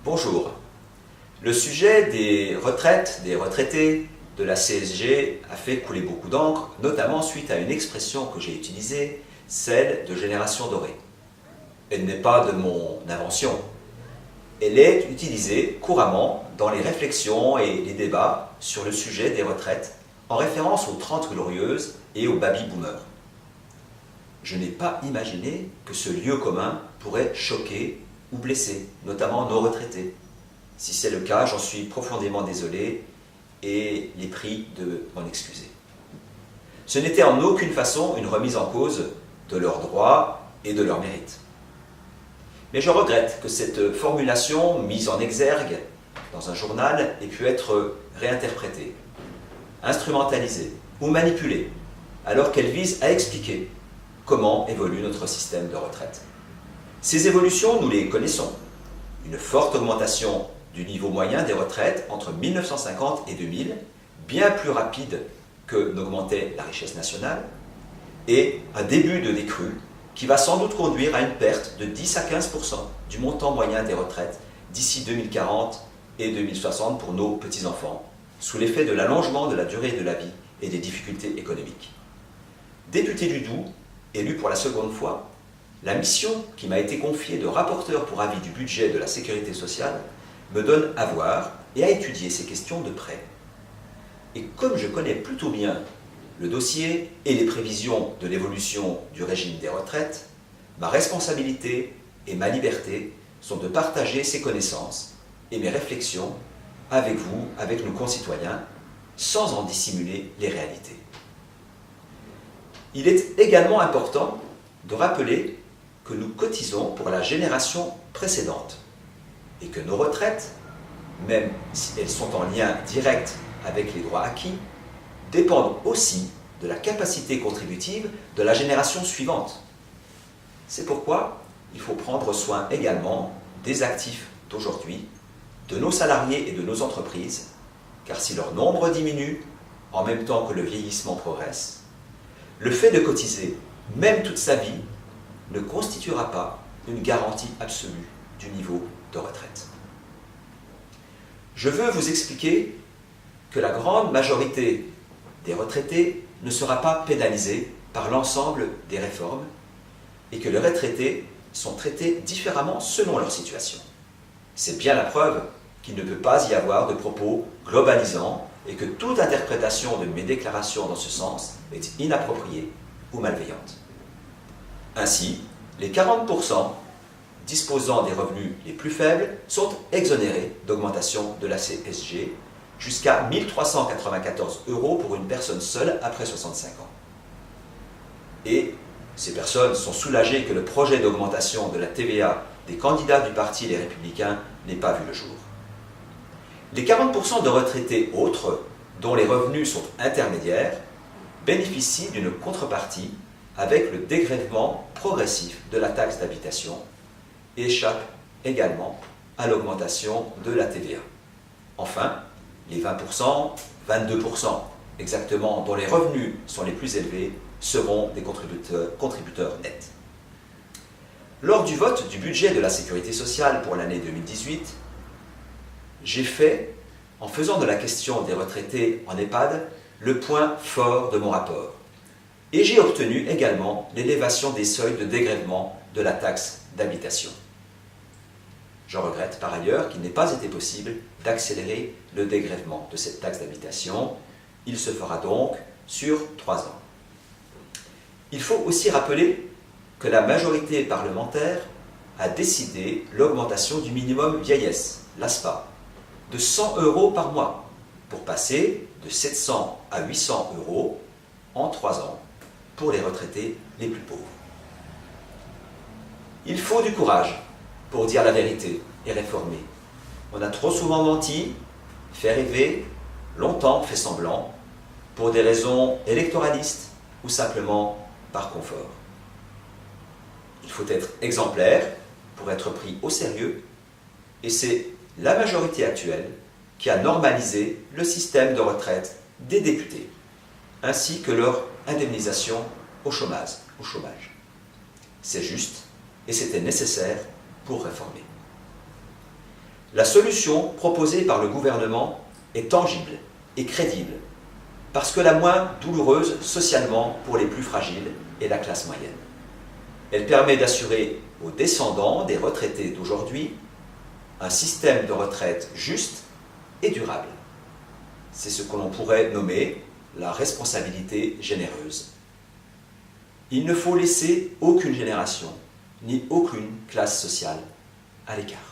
Bonjour. Le sujet des retraites, des retraités, de la CSG a fait couler beaucoup d'encre, notamment suite à une expression que j'ai utilisée, celle de génération dorée. Elle n'est pas de mon invention. Elle est utilisée couramment dans les réflexions et les débats sur le sujet des retraites, en référence aux 30 glorieuses et aux baby-boomers. Je n'ai pas imaginé que ce lieu commun pourrait choquer ou blesser, notamment nos retraités. Si c'est le cas, j'en suis profondément désolé et les prie de m'en excuser. Ce n'était en aucune façon une remise en cause de leurs droits et de leurs mérites. Mais je regrette que cette formulation mise en exergue dans un journal ait pu être réinterprétée, instrumentalisée ou manipulée, alors qu'elle vise à expliquer comment évolue notre système de retraite. Ces évolutions, nous les connaissons. Une forte augmentation du niveau moyen des retraites entre 1950 et 2000, bien plus rapide que n'augmentait la richesse nationale, et un début de décrue qui va sans doute conduire à une perte de 10 à 15% du montant moyen des retraites d'ici 2040 et 2060 pour nos petits-enfants, sous l'effet de l'allongement de la durée de la vie et des difficultés économiques. Député du Doubs, élu pour la seconde fois, la mission qui m'a été confiée de rapporteur pour avis du budget de la sécurité sociale me donne à voir et à étudier ces questions de près. Et comme je connais plutôt bien le dossier et les prévisions de l'évolution du régime des retraites, ma responsabilité et ma liberté sont de partager ces connaissances et mes réflexions avec vous, avec nos concitoyens, sans en dissimuler les réalités. Il est également important de rappeler que nous cotisons pour la génération précédente et que nos retraites, même si elles sont en lien direct avec les droits acquis, dépendent aussi de la capacité contributive de la génération suivante. C'est pourquoi il faut prendre soin également des actifs d'aujourd'hui, de nos salariés et de nos entreprises, car si leur nombre diminue en même temps que le vieillissement progresse, le fait de cotiser, même toute sa vie, ne constituera pas une garantie absolue du niveau de retraite. Je veux vous expliquer que la grande majorité des retraités ne sera pas pénalisée par l'ensemble des réformes et que les retraités sont traités différemment selon leur situation. C'est bien la preuve qu'il ne peut pas y avoir de propos globalisants et que toute interprétation de mes déclarations dans ce sens est inappropriée ou malveillante. Ainsi, les 40% disposant des revenus les plus faibles sont exonérés d'augmentation de la CSG jusqu'à 1 394 € pour une personne seule après 65 ans. Et ces personnes sont soulagées que le projet d'augmentation de la TVA des candidats du parti Les Républicains n'ait pas vu le jour. Les 40% de retraités autres, dont les revenus sont intermédiaires, bénéficient d'une contrepartie avec le dégrèvement progressif de la taxe d'habitation et échappent également à l'augmentation de la TVA. Enfin, les 20%, 22% exactement, dont les revenus sont les plus élevés, seront des contributeurs nets. Lors du vote du budget de la sécurité sociale pour l'année 2018, j'ai fait, en faisant de la question des retraités en EHPAD, le point fort de mon rapport. Et j'ai obtenu également l'élévation des seuils de dégrèvement de la taxe d'habitation. Je regrette par ailleurs qu'il n'ait pas été possible d'accélérer le dégrèvement de cette taxe d'habitation. Il se fera donc sur 3 ans. Il faut aussi rappeler que la majorité parlementaire a décidé l'augmentation du minimum vieillesse, l'ASPA, de 100 € par mois, pour passer de 700 à 800 € en 3 ans pour les retraités les plus pauvres. Il faut du courage pour dire la vérité et réformer. On a trop souvent menti, fait rêver, longtemps fait semblant, pour des raisons électoralistes ou simplement par confort. Il faut être exemplaire pour être pris au sérieux, et c'est la majorité actuelle qui a normalisé le système de retraite des députés, ainsi que leur indemnisation au chômage. C'est juste et c'était nécessaire pour réformer. La solution proposée par le gouvernement est tangible et crédible, parce que la moins douloureuse socialement pour les plus fragiles et la classe moyenne. Elle permet d'assurer aux descendants des retraités d'aujourd'hui un système de retraite juste et durable. C'est ce que l'on pourrait nommer la responsabilité généreuse. Il ne faut laisser aucune génération, ni aucune classe sociale à l'écart.